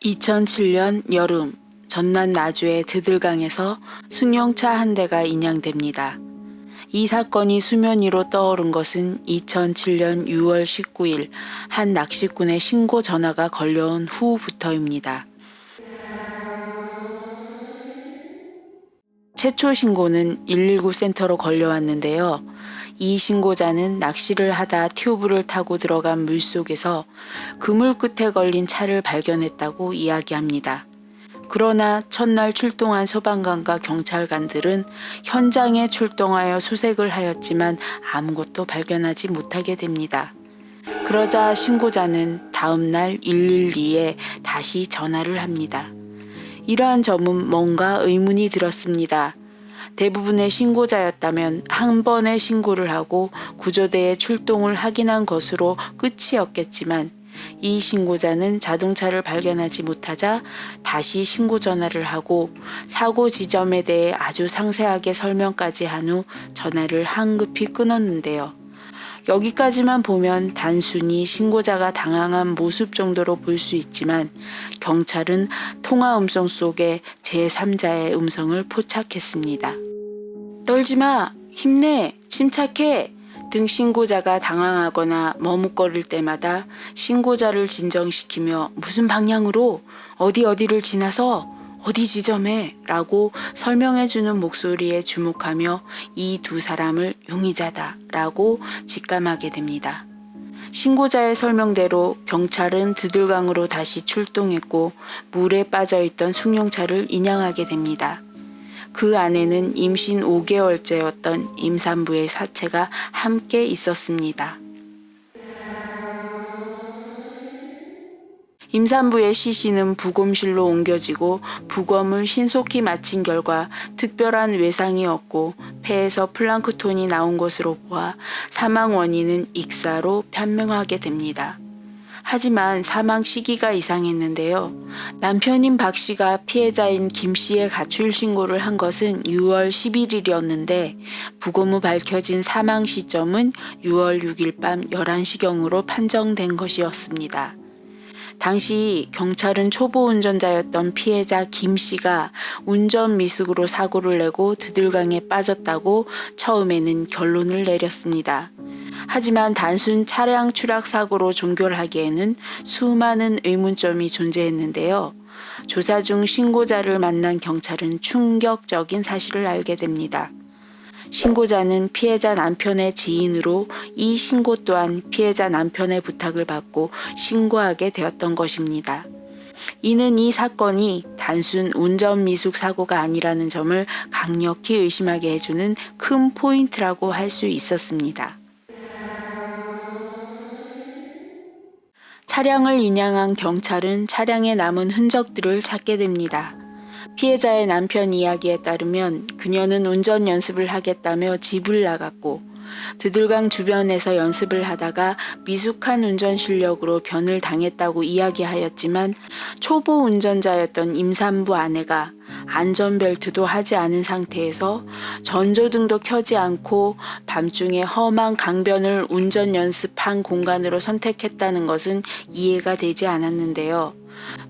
2007년 여름, 전남 나주의 드들강에서 승용차 한 대가 인양됩니다. 이 사건이 수면 위로 떠오른 것은 2007년 6월 19일 한 낚시꾼의 신고 전화가 걸려온 후부터입니다. 최초 신고는 119 센터로 걸려왔는데요. 이 신고자는 낚시를 하다 튜브를 타고 들어간 물속에서 그물 끝에 걸린 차를 발견했다고 이야기합니다. 그러나 첫날 출동한 소방관과 경찰관들은 현장에 출동하여 수색을 하였지만 아무것도 발견하지 못하게 됩니다. 그러자 신고자는 다음날 112에 다시 전화를 합니다. 이러한 점은 뭔가 의문이 들었습니다. 대부분의 신고자였다면 한 번의 신고를 하고 구조대에 출동을 확인한 것으로 끝이었겠지만 이 신고자는 자동차를 발견하지 못하자 다시 신고 전화를 하고 사고 지점에 대해 아주 상세하게 설명까지 한 후 전화를 한급히 끊었는데요. 여기까지만 보면 단순히 신고자가 당황한 모습 정도로 볼 수 있지만 경찰은 통화 음성 속에 제3자의 음성을 포착했습니다. 떨지마, 힘내, 침착해 등 신고자가 당황하거나 머뭇거릴 때마다 신고자를 진정시키며 무슨 방향으로 어디를 지나서 어디 지점에 라고 설명해주는 목소리에 주목하며 이 두 사람을 용의자다 라고 직감하게 됩니다. 신고자의 설명대로 경찰은 드들강으로 다시 출동했고 물에 빠져있던 승용차를 인양하게 됩니다. 그 안에는 임신 5개월째였던 임산부의 사체가 함께 있었습니다. 임산부의 시신은 부검실로 옮겨지고 부검을 신속히 마친 결과 특별한 외상이 없고 폐에서 플랑크톤이 나온 것으로 보아 사망 원인은 익사로 판명하게 됩니다. 하지만 사망 시기가 이상했는데요. 남편인 박 씨가 피해자인 김 씨의 가출 신고를 한 것은 6월 11일이었는데 부검 후 밝혀진 사망 시점은 6월 6일 밤 11시경으로 판정된 것이었습니다. 당시 경찰은 초보 운전자였던 피해자 김 씨가 운전 미숙으로 사고를 내고 드들강에 빠졌다고 처음에는 결론을 내렸습니다. 하지만 단순 차량 추락 사고로 종결하기에는 수많은 의문점이 존재했는데요. 조사 중 신고자를 만난 경찰은 충격적인 사실을 알게 됩니다. 신고자는 피해자 남편의 지인으로 이 신고 또한 피해자 남편의 부탁을 받고 신고하게 되었던 것입니다. 이는 이 사건이 단순 운전 미숙 사고가 아니라는 점을 강력히 의심하게 해주는 큰 포인트라고 할 수 있었습니다. 차량을 인양한 경찰은 차량에 남은 흔적들을 찾게 됩니다. 피해자의 남편 이야기에 따르면 그녀는 운전 연습을 하겠다며 집을 나갔고 드들강 주변에서 연습을 하다가 미숙한 운전 실력으로 변을 당했다고 이야기하였지만 초보 운전자였던 임산부 아내가 안전벨트도 하지 않은 상태에서 전조등도 켜지 않고 밤중에 험한 강변을 운전 연습한 공간으로 선택했다는 것은 이해가 되지 않았는데요.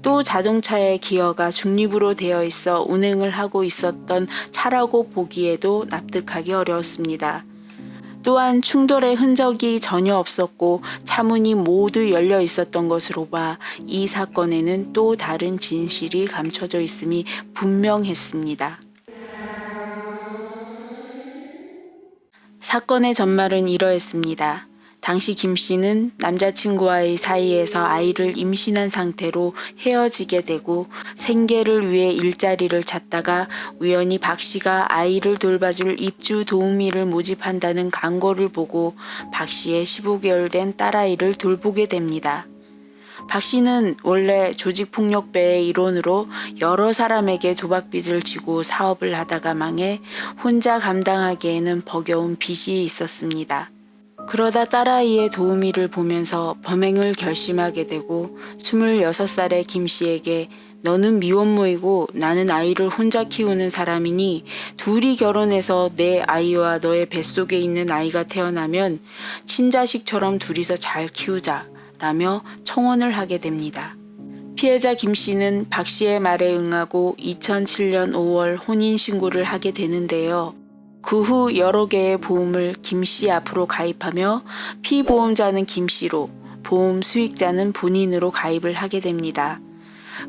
또 자동차의 기어가 중립으로 되어 있어 운행을 하고 있었던 차라고 보기에도 납득하기 어려웠습니다. 또한 충돌의 흔적이 전혀 없었고 차문이 모두 열려 있었던 것으로 봐 이 사건에는 또 다른 진실이 감춰져 있음이 분명했습니다. 사건의 전말은 이러했습니다. 당시 김 씨는 남자친구와의 사이에서 아이를 임신한 상태로 헤어지게 되고 생계를 위해 일자리를 찾다가 우연히 박 씨가 아이를 돌봐줄 입주 도우미를 모집한다는 광고를 보고 박 씨의 15개월 된 딸아이를 돌보게 됩니다. 박 씨는 원래 조직폭력배의 일원으로 여러 사람에게 도박빚을 지고 사업을 하다가 망해 혼자 감당하기에는 버거운 빚이 있었습니다. 그러다 딸아이의 도우미를 보면서 범행을 결심하게 되고 26살의 김 씨에게 너는 미혼모이고 나는 아이를 혼자 키우는 사람이니 둘이 결혼해서 내 아이와 너의 뱃속에 있는 아이가 태어나면 친자식처럼 둘이서 잘 키우자 라며 청혼을 하게 됩니다. 피해자 김 씨는 박 씨의 말에 응하고 2007년 5월 혼인신고를 하게 되는데요. 그 후 여러 개의 보험을 김 씨 앞으로 가입하며 피보험자는 김 씨로, 보험 수익자는 본인으로 가입을 하게 됩니다.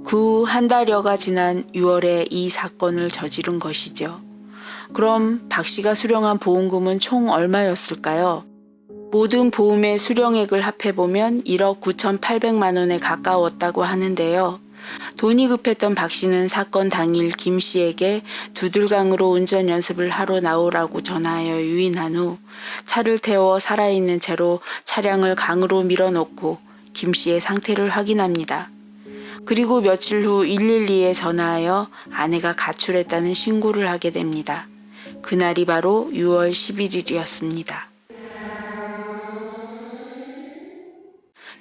그 후 한 달여가 지난 6월에 이 사건을 저지른 것이죠. 그럼 박 씨가 수령한 보험금은 총 얼마였을까요? 모든 보험의 수령액을 합해보면 1억 9,800만 원에 가까웠다고 하는데요. 돈이 급했던 박 씨는 사건 당일 김 씨에게 두들강으로 운전 연습을 하러 나오라고 전화하여 유인한 후 차를 태워 살아있는 채로 차량을 강으로 밀어넣고 김 씨의 상태를 확인합니다. 그리고 며칠 후 112에 전화하여 아내가 가출했다는 신고를 하게 됩니다. 그날이 바로 6월 11일이었습니다.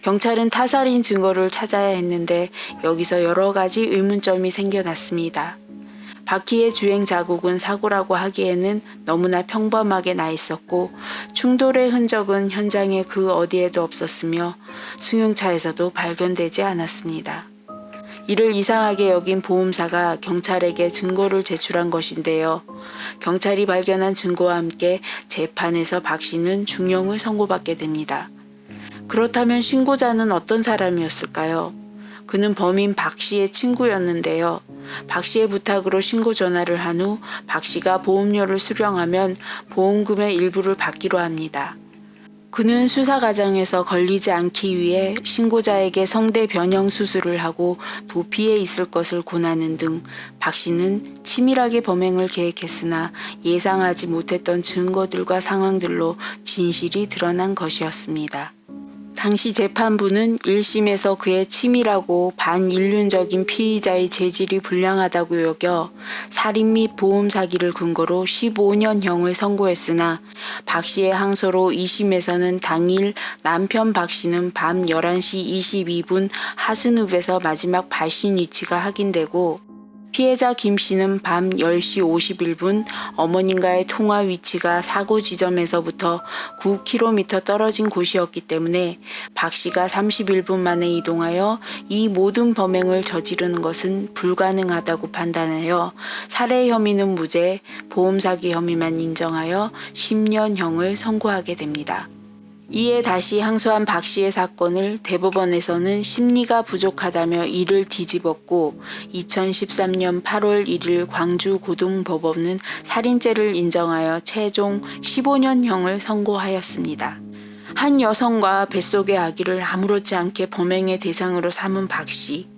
경찰은 타살인 증거를 찾아야 했는데 여기서 여러 가지 의문점이 생겨났습니다. 바퀴의 주행 자국은 사고라고 하기에는 너무나 평범하게 나 있었고 충돌의 흔적은 현장의 그 어디에도 없었으며 승용차에서도 발견되지 않았습니다. 이를 이상하게 여긴 보험사가 경찰에게 증거를 제출한 것인데요. 경찰이 발견한 증거와 함께 재판에서 박 씨는 중형을 선고받게 됩니다. 그렇다면 신고자는 어떤 사람이었을까요? 그는 범인 박 씨의 친구였는데요. 박 씨의 부탁으로 신고 전화를 한 후 박 씨가 보험료를 수령하면 보험금의 일부를 받기로 합니다. 그는 수사 과정에서 걸리지 않기 위해 신고자에게 성대 변형 수술을 하고 도피해 있을 것을 권하는 등 박 씨는 치밀하게 범행을 계획했으나 예상하지 못했던 증거들과 상황들로 진실이 드러난 것이었습니다. 당시 재판부는 1심에서 그의 치밀하고 반인륜적인 피의자의 재질이 불량하다고 여겨 살인 및 보험 사기를 근거로 15년형을 선고했으나 박 씨의 항소로 2심에서는 당일 남편 박 씨는 밤 11시 22분 하스늪에서 마지막 발신 위치가 확인되고 피해자 김 씨는 밤 10시 51분 어머님과의 통화 위치가 사고 지점에서부터 9km 떨어진 곳이었기 때문에 박 씨가 31분 만에 이동하여 이 모든 범행을 저지르는 것은 불가능하다고 판단하여 살해 혐의는 무죄, 보험 사기 혐의만 인정하여 10년형을 선고하게 됩니다. 이에 다시 항소한 박 씨의 사건을 대법원에서는 심리가 부족하다며 이를 뒤집었고 2013년 8월 1일 광주고등법원은 살인죄를 인정하여 최종 15년형을 선고하였습니다. 한 여성과 뱃속의 아기를 아무렇지 않게 범행의 대상으로 삼은 박 씨.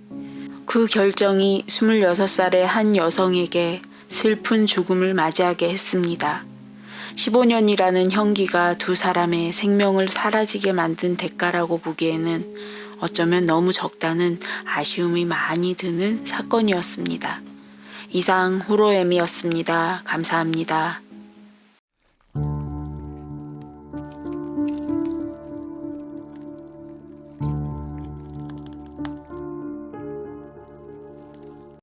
그 결정이 26살의 한 여성에게 슬픈 죽음을 맞이하게 했습니다. 15년이라는 형기가 두 사람의 생명을 사라지게 만든 대가라고 보기에는 어쩌면 너무 적다는 아쉬움이 많이 드는 사건이었습니다. 이상 호로엠이었습니다. 감사합니다.